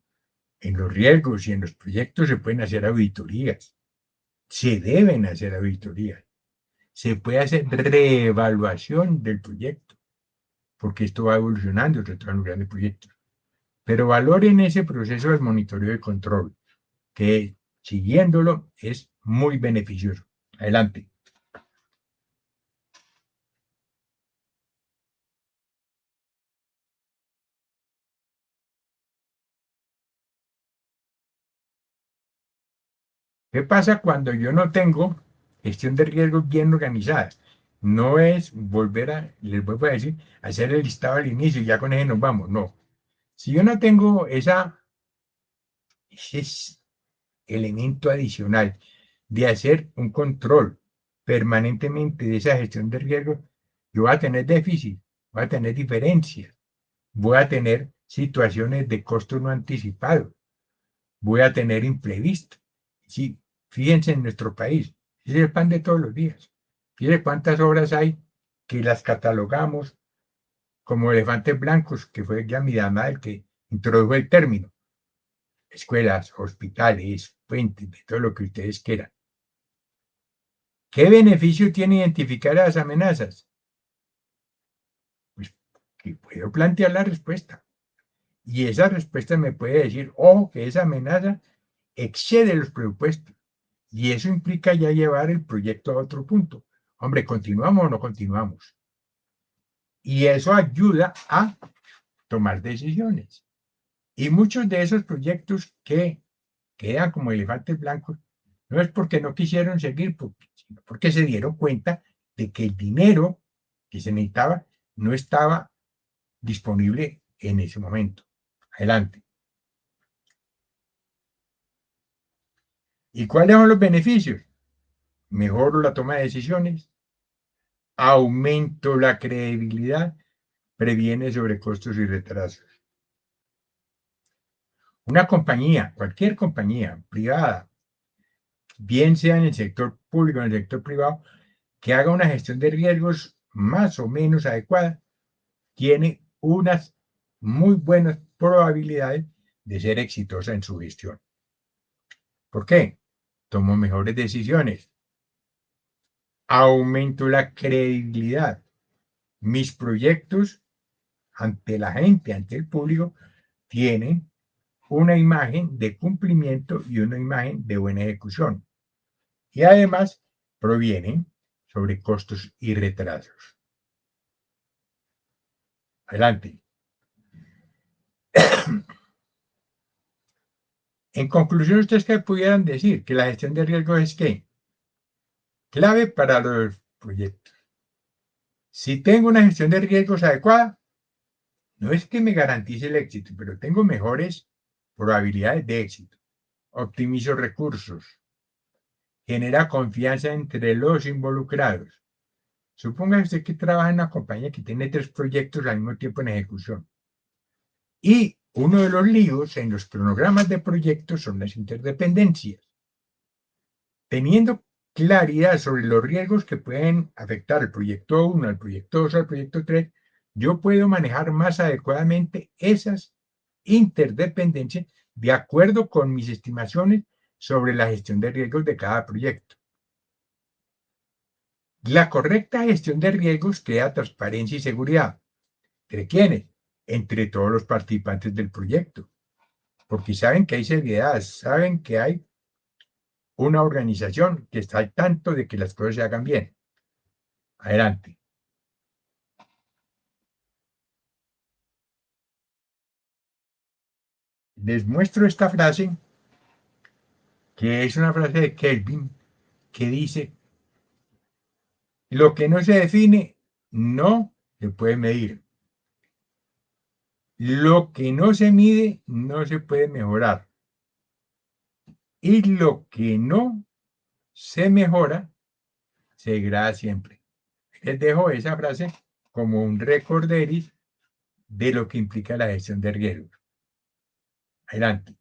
S4: En los riesgos y en los proyectos se pueden hacer auditorías, se deben hacer auditorías, se puede hacer reevaluación del proyecto, porque esto va evolucionando, se trata de grandes proyectos. Pero valoren ese proceso del monitoreo y control, que siguiéndolo es muy beneficioso. Adelante. ¿Qué pasa cuando yo no tengo gestión de riesgos bien organizada? No es volver a, les vuelvo a decir, hacer el listado al inicio y ya con eso nos vamos. No. Si yo no tengo ese elemento adicional de hacer un control permanentemente de esa gestión de riesgos, yo voy a tener déficit, voy a tener diferencias, voy a tener situaciones de costo no anticipado, voy a tener imprevisto. Sí, fíjense en nuestro país, es el pan de todos los días. Fíjense cuántas obras hay que las catalogamos como elefantes blancos, que fue ya mi dama el que introdujo el término. Escuelas, hospitales, puentes, de todo lo que ustedes quieran. ¿Qué beneficio tiene identificar a las amenazas? Pues que puedo plantear la respuesta. Y esa respuesta me puede decir, que esa amenaza excede los presupuestos. Y eso implica ya llevar el proyecto a otro punto. Hombre, ¿continuamos o no continuamos? Y eso ayuda a tomar decisiones. Y muchos de esos proyectos que quedan como elefantes blancos, no es porque no quisieron seguir, sino porque se dieron cuenta de que el dinero que se necesitaba no estaba disponible en ese momento. Adelante. ¿Y cuáles son los beneficios? Mejoro la toma de decisiones, aumento la credibilidad, previene sobrecostos y retrasos. Una compañía, cualquier compañía privada, bien sea en el sector público o en el sector privado, que haga una gestión de riesgos más o menos adecuada, tiene unas muy buenas probabilidades de ser exitosa en su gestión. ¿Por qué? Tomo mejores decisiones, aumento la credibilidad. Mis proyectos ante la gente, ante el público, tienen una imagen de cumplimiento y una imagen de buena ejecución. Y además provienen sobre costos y retrasos. Adelante. En conclusión, ustedes que pudieran decir que la gestión de riesgos es ¿qué? Clave para los proyectos. Si tengo una gestión de riesgos adecuada, no es que me garantice el éxito, pero tengo mejores probabilidades de éxito. Optimizo recursos. Genera confianza entre los involucrados. Suponga usted que trabaja en una compañía que tiene 3 proyectos al mismo tiempo en ejecución. Y uno de los líos en los cronogramas de proyectos son las interdependencias. Teniendo claridad sobre los riesgos que pueden afectar al proyecto 1, al proyecto 2, al proyecto 3, yo puedo manejar más adecuadamente esas interdependencias de acuerdo con mis estimaciones sobre la gestión de riesgos de cada proyecto. La correcta gestión de riesgos crea transparencia y seguridad. ¿Entre quiénes? Entre todos los participantes del proyecto, porque saben que hay seriedad, saben que hay una organización que está al tanto de que las cosas se hagan bien. Adelante. Les muestro esta frase, que es una frase de Kelvin, que dice, lo que no se define no se puede medir. Lo que no se mide no se puede mejorar. Y lo que no se mejora se degrada siempre. Les dejo esa frase como un recorderis de lo que implica la gestión de riesgos. Adelante.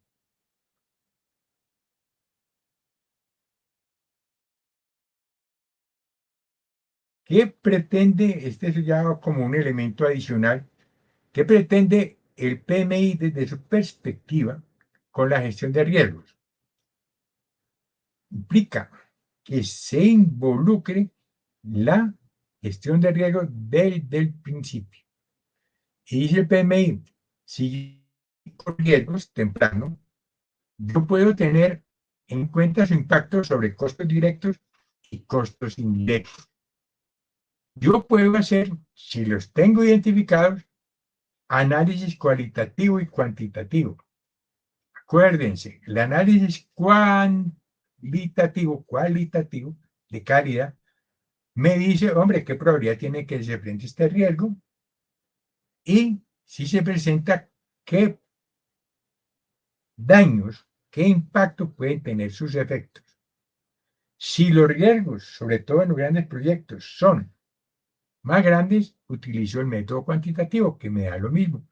S4: ¿Qué pretende, este es ya como un elemento adicional, qué pretende el PMI desde su perspectiva con la gestión de riesgos? Implica que se involucre la gestión de riesgos desde el principio. Y dice el PMI, si con riesgos temprano, yo puedo tener en cuenta su impacto sobre costos directos y costos indirectos. Yo puedo hacer, si los tengo identificados, análisis cualitativo y cuantitativo. Acuérdense, el análisis cualitativo de calidad me dice, hombre, qué probabilidad tiene que se presente este riesgo y si se presenta, qué daños, qué impacto pueden tener sus efectos. Si los riesgos, sobre todo en los grandes proyectos, son más grandes, utilizo el método cuantitativo, que me da lo mismo.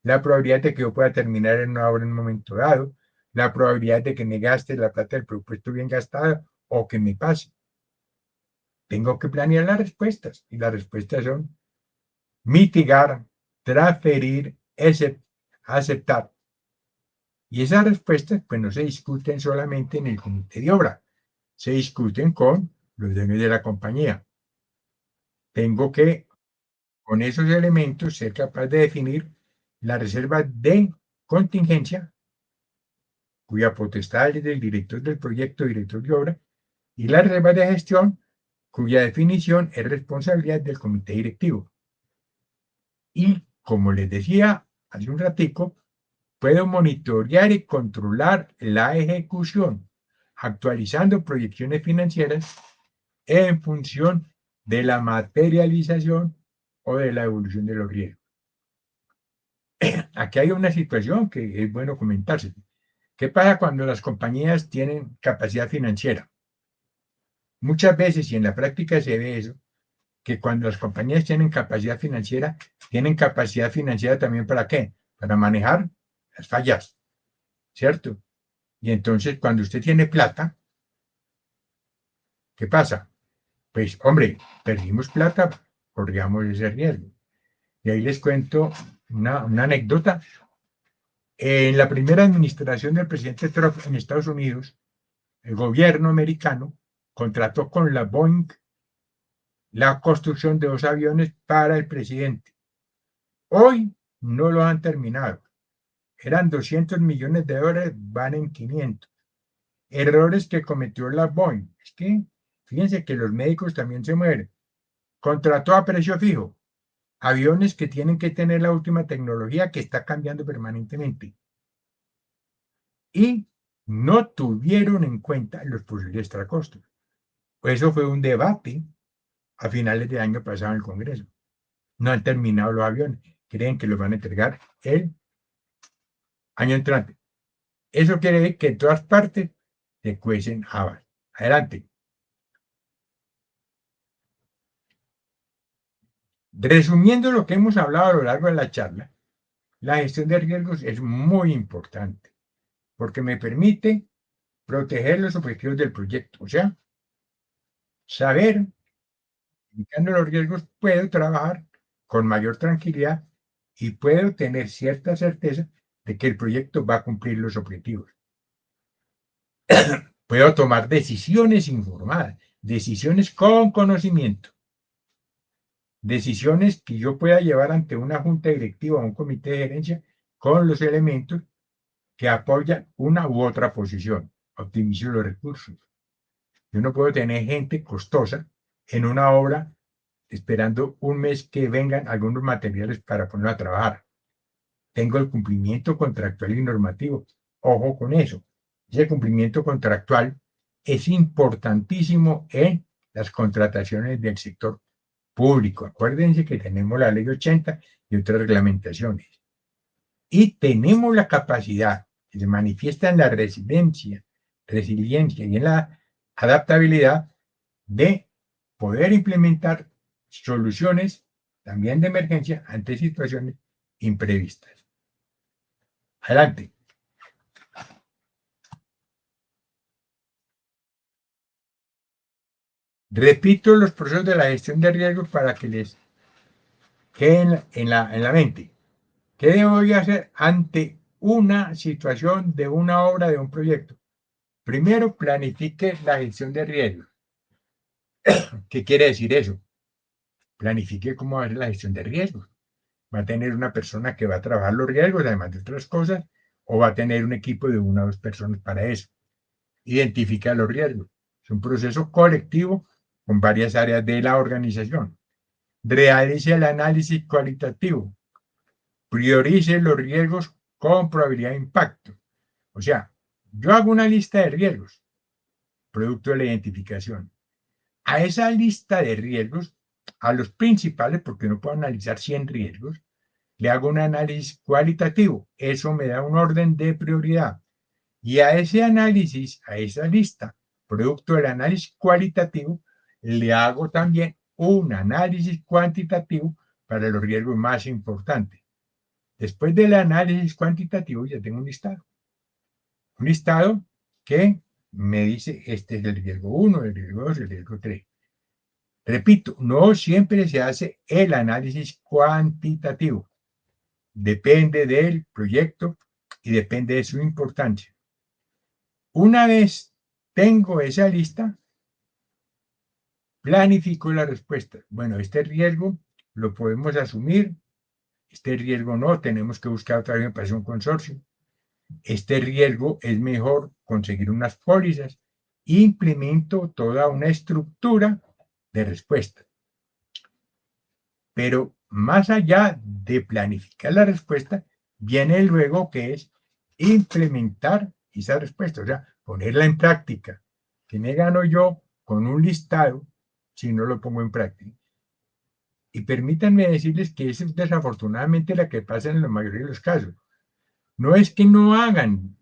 S4: La probabilidad de que yo pueda terminar en una obra en un momento dado, la probabilidad de que me gaste la plata del presupuesto bien gastada o que me pase. Tengo que planear las respuestas y las respuestas son mitigar, transferir, aceptar. Y esas respuestas pues no se discuten solamente en el comité de obra, se discuten con los dueños de la compañía. Tengo que, con esos elementos, ser capaz de definir la reserva de contingencia, cuya potestad es del director del proyecto, director de obra, y la reserva de gestión, cuya definición es responsabilidad del comité directivo. Y, como les decía hace un ratico, puedo monitorear y controlar la ejecución, actualizando proyecciones financieras en función de la materialización o de la evolución de los riesgos. Aquí hay una situación que es bueno comentarse. ¿Qué pasa cuando las compañías tienen capacidad financiera? Muchas veces, y en la práctica se ve eso, que cuando las compañías tienen capacidad financiera también ¿para qué? Para manejar las fallas, ¿cierto? Y entonces, cuando usted tiene plata, ¿qué pasa? Pues, hombre, perdimos plata, corríamos ese riesgo. Y ahí les cuento una anécdota. En la primera administración del presidente Trump en Estados Unidos, el gobierno americano contrató con la Boeing la construcción de 2 aviones para el presidente. Hoy no lo han terminado. Eran 200 millones de dólares, van en 500. Errores que cometió la Boeing. Es que, fíjense que los médicos también se mueren. Contrató a precio fijo aviones que tienen que tener la última tecnología que está cambiando permanentemente. Y no tuvieron en cuenta los posibles extracostos. Eso fue un debate a finales del año pasado en el Congreso. No han terminado los aviones. Creen que los van a entregar el año entrante. Eso quiere decir que en todas partes se cuecen habas. Adelante. Resumiendo lo que hemos hablado a lo largo de la charla, la gestión de riesgos es muy importante porque me permite proteger los objetivos del proyecto, o sea, saber, indicando los riesgos, puedo trabajar con mayor tranquilidad y puedo tener cierta certeza de que el proyecto va a cumplir los objetivos. Puedo tomar decisiones informadas, decisiones con conocimiento, decisiones que yo pueda llevar ante una junta directiva o un comité de gerencia con los elementos que apoyan una u otra posición. Optimizo los recursos. Yo no puedo tener gente costosa en una obra esperando un mes que vengan algunos materiales para ponerlo a trabajar. Tengo el cumplimiento contractual y normativo. Ojo con eso. Ese cumplimiento contractual es importantísimo en las contrataciones del sector público. Acuérdense que tenemos la ley 80 y otras reglamentaciones. Y tenemos la capacidad que se manifiesta en la resiliencia y en la adaptabilidad de poder implementar soluciones también de emergencia ante situaciones imprevistas. Adelante. Repito los procesos de la gestión de riesgos para que les queden en la mente. ¿Qué debo yo hacer ante una situación de una obra, de un proyecto? Primero, planifique la gestión de riesgos. ¿Qué quiere decir eso? Planifique cómo va a ser la gestión de riesgos. ¿Va a tener una persona que va a trabajar los riesgos, además de otras cosas, o va a tener un equipo de una o dos personas para eso? Identifica los riesgos. Es un proceso colectivo con varias áreas de la organización. Realice el análisis cualitativo. Priorice los riesgos con probabilidad de impacto. O sea, yo hago una lista de riesgos, producto de la identificación. A esa lista de riesgos, a los principales, porque no puedo analizar 100 riesgos, le hago un análisis cualitativo. Eso me da un orden de prioridad. Y a ese análisis, a esa lista, producto del análisis cualitativo, le hago también un análisis cuantitativo para los riesgos más importantes. Después del análisis cuantitativo ya tengo un listado. Un listado que me dice, este es el riesgo 1, el riesgo 2, el riesgo 3. Repito, no siempre se hace el análisis cuantitativo. Depende del proyecto y depende de su importancia. Una vez tengo esa lista, planifico la respuesta. Bueno, este riesgo lo podemos asumir, este riesgo no, tenemos que buscar otra vez para hacer un consorcio. Este riesgo es mejor conseguir unas pólizas. Implemento toda una estructura de respuesta. Pero más allá de planificar la respuesta, viene luego que es implementar esa respuesta, o sea, ponerla en práctica. ¿Qué me gano yo con un listado si no lo pongo en práctica? Y permítanme decirles que eso es desafortunadamente la que pasa en la mayoría de los casos. No es que no hagan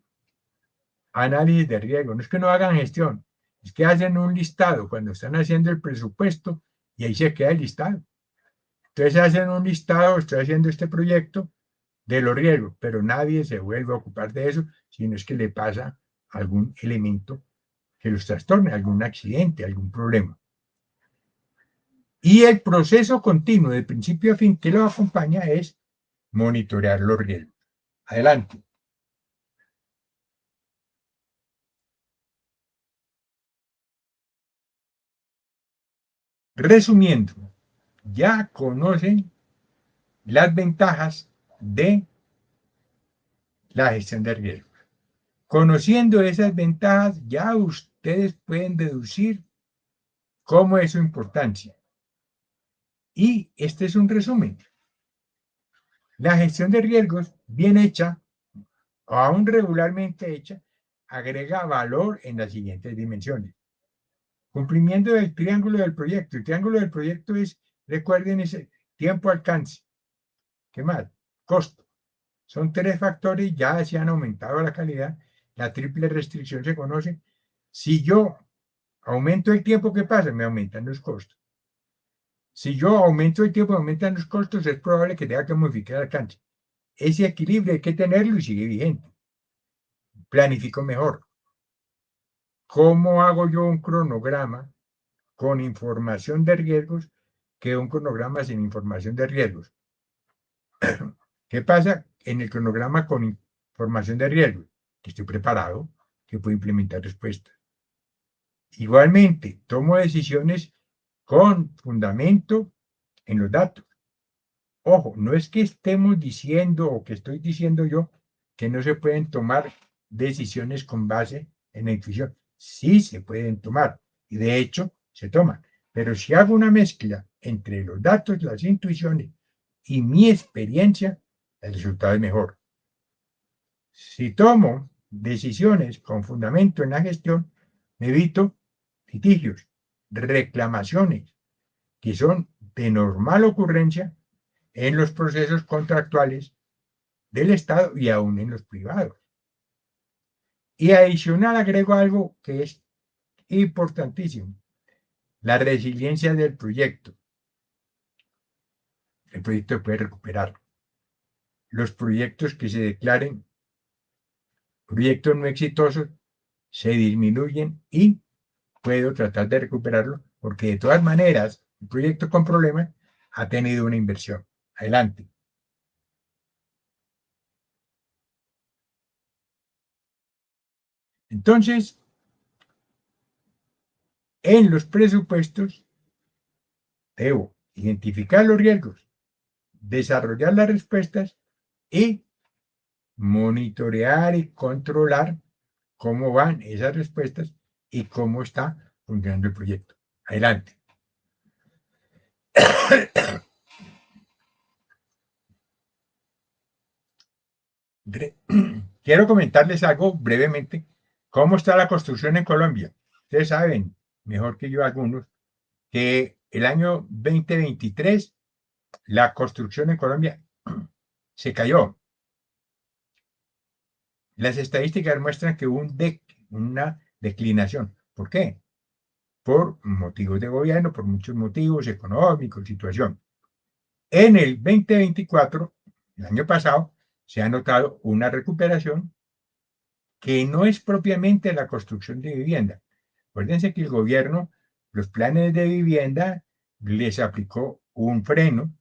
S4: análisis de riesgo, no es que no hagan gestión, es que hacen un listado cuando están haciendo el presupuesto y ahí se queda el listado. Entonces hacen un listado, estoy haciendo este proyecto de los riesgos, pero nadie se vuelve a ocupar de eso, sino es que le pasa algún elemento que los trastorne, algún accidente, algún problema. Y el proceso continuo, de principio a fin, que lo acompaña es monitorear los riesgos. Adelante. Resumiendo, ya conocen las ventajas de la gestión de riesgos. Conociendo esas ventajas, ya ustedes pueden deducir cómo es su importancia. Y este es un resumen. La gestión de riesgos, bien hecha, o aún regularmente hecha, agrega valor en las siguientes dimensiones. Cumplimiento del triángulo del proyecto. El triángulo del proyecto es, recuerden, ese tiempo-alcance. ¿Qué más? Costo. Son tres factores, ya se han aumentado la calidad. La triple restricción se conoce. Si yo aumento el tiempo que pasa, me aumentan los costos. Si yo aumento el tiempo, aumentan los costos, es probable que tenga que modificar el alcance. Ese equilibrio hay que tenerlo y sigue vigente. Planifico mejor. ¿Cómo hago yo un cronograma con información de riesgos que un cronograma sin información de riesgos. ¿Qué pasa en el cronograma con información de riesgos? Que estoy preparado, que puedo implementar respuestas. Igualmente, tomo decisiones con fundamento en los datos. Ojo, no es que estemos diciendo o que estoy diciendo yo que no se pueden tomar decisiones con base en la intuición. Sí se pueden tomar y de hecho se toman. Pero si hago una mezcla entre los datos, las intuiciones y mi experiencia, el resultado es mejor. Si tomo decisiones con fundamento en la gestión, me evito litigios, reclamaciones, que son de normal ocurrencia en los procesos contractuales del Estado y aún en los privados. Y adicional agrego algo que es importantísimo, la resiliencia del proyecto. El proyecto se puede recuperar. Los proyectos que se declaren proyectos no exitosos se disminuyen y puedo tratar de recuperarlo porque de todas maneras el proyecto con problemas ha tenido una inversión. Adelante. Entonces, en los presupuestos debo identificar los riesgos, desarrollar las respuestas y monitorear y controlar cómo van esas respuestas y cómo está funcionando el proyecto. Adelante. Quiero comentarles algo brevemente. ¿Cómo está la construcción en Colombia? Ustedes saben, mejor que yo algunos, que el año 2023 la construcción en Colombia se cayó. Las estadísticas muestran que hubo una declinación. ¿Por qué? Por motivos de gobierno, por muchos motivos económicos, situación. En el 2024, el año pasado, se ha notado una recuperación que no es propiamente la construcción de vivienda. Acuérdense que el gobierno, los planes de vivienda, les aplicó un freno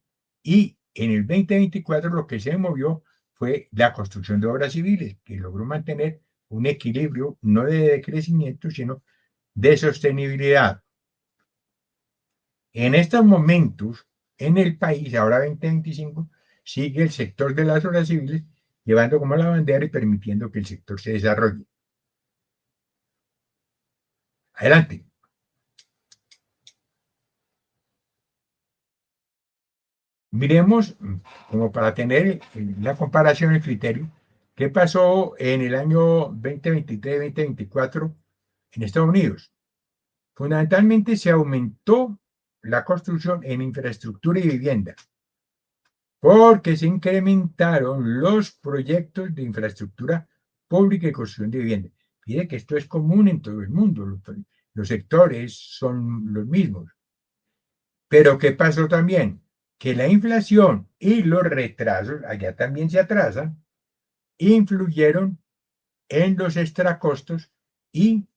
S4: y en el 2024 lo que se movió fue la construcción de obras civiles, que logró mantener un equilibrio no de crecimiento, sino de sostenibilidad. En estos momentos, en el país, ahora 2025, sigue el sector de las obras civiles llevando como la bandera y permitiendo que el sector se desarrolle. Adelante. Miremos, como para tener la comparación, el criterio, qué pasó en el año 2023-2024 en Estados Unidos. Fundamentalmente se aumentó la construcción en infraestructura y vivienda, porque se incrementaron los proyectos de infraestructura pública y construcción de vivienda. Fíjate que esto es común en todo el mundo, los sectores son los mismos. Pero ¿qué pasó también? Que la inflación y los retrasos, allá también se atrasan, influyeron en los extracostos y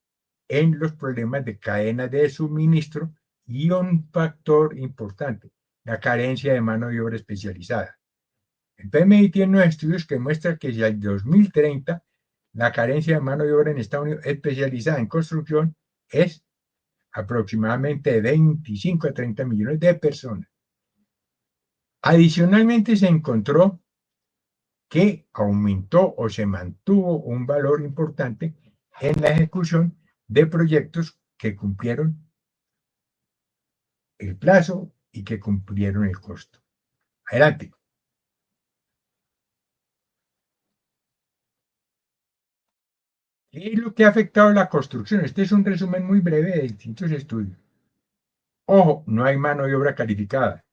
S4: en los problemas de cadena de suministro y un factor importante, la carencia de mano de obra especializada. El PMI tiene unos estudios que muestran que ya en 2030 la carencia de mano de obra en Estados Unidos especializada en construcción es aproximadamente de 25 a 30 millones de personas. Adicionalmente se encontró que aumentó o se mantuvo un valor importante en la ejecución de proyectos que cumplieron el plazo y que cumplieron el costo. Adelante. ¿Qué es lo que ha afectado la construcción? Este es un resumen muy breve de distintos estudios. Ojo, no hay mano de obra calificada.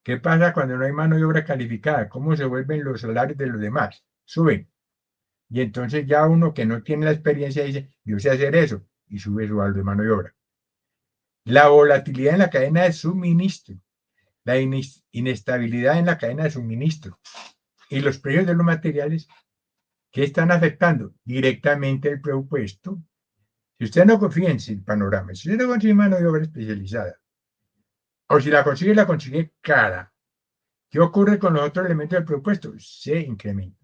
S4: ¿Qué pasa cuando no hay mano de obra calificada? ¿Cómo se vuelven los salarios de los demás? Suben. Y entonces ya uno que no tiene la experiencia dice, yo sé hacer eso, y sube su valor de mano de obra. La volatilidad en la cadena de suministro, la inestabilidad en la cadena de suministro y los precios de los materiales que están afectando directamente el presupuesto, Si usted no confía en el panorama, si usted no consigue mano de obra especializada, o si la consigue cara, ¿qué ocurre con los otros elementos del presupuesto? Se incrementa.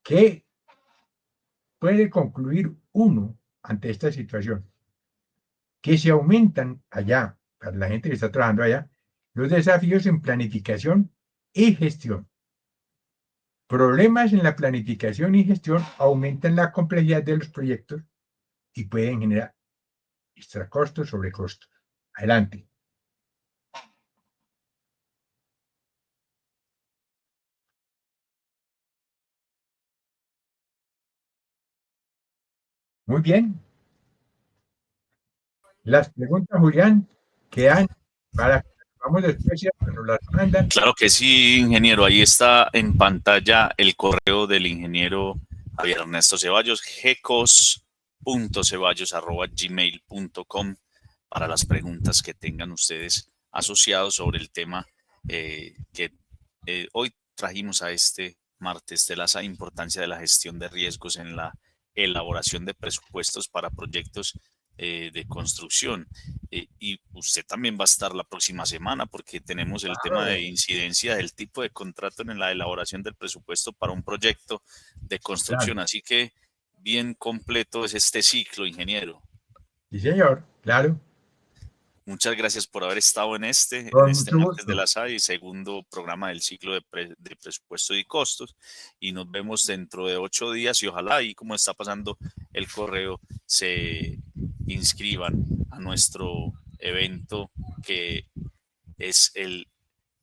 S4: ¿Qué puede concluir uno ante esta situación? Que se aumentan allá, para la gente que está trabajando allá, los desafíos en planificación y gestión. Problemas en la planificación y gestión aumentan la complejidad de los proyectos y pueden generar extra costos sobre costos. Adelante. Muy bien. Las preguntas, Julián, quedan para que vamos después y nos las mandan.
S3: Claro que sí, ingeniero. Ahí está en pantalla el correo del ingeniero Javier Ernesto Ceballos, gcos.ceballos@gmail.com, para las preguntas que tengan ustedes asociados sobre el tema que hoy trajimos a este martes de la importancia de la gestión de riesgos en la elaboración de presupuestos para proyectos de construcción. Y usted también va a estar la próxima semana porque tenemos el tema de incidencia del tipo de contrato en la elaboración del presupuesto para un proyecto de construcción.
S4: Claro.
S3: Así que bien completo es este ciclo, ingeniero.
S4: Sí, señor, claro.
S3: Muchas gracias por haber estado en este
S4: Con mucho
S3: martes de
S4: gusto.
S3: la SAI, segundo programa del ciclo de presupuesto y costos. Y nos vemos dentro de 8 días y ojalá ahí, como está pasando el correo, se inscriban a nuestro evento que es el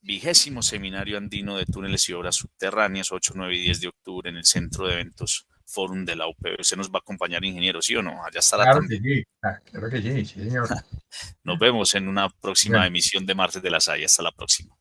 S3: 20º Seminario Andino de Túneles y Obras Subterráneas, 8, 9 y 10 de octubre en el Centro de Eventos Fórum de la UPB. Usted nos va a acompañar, ingeniero, ¿sí o no? Allá estará
S4: Claro que
S3: también.
S4: sí, claro que sí, sí, señor.
S3: Nos vemos en una próxima
S4: Bueno.
S3: emisión de Martes de la SAI. Hasta la próxima.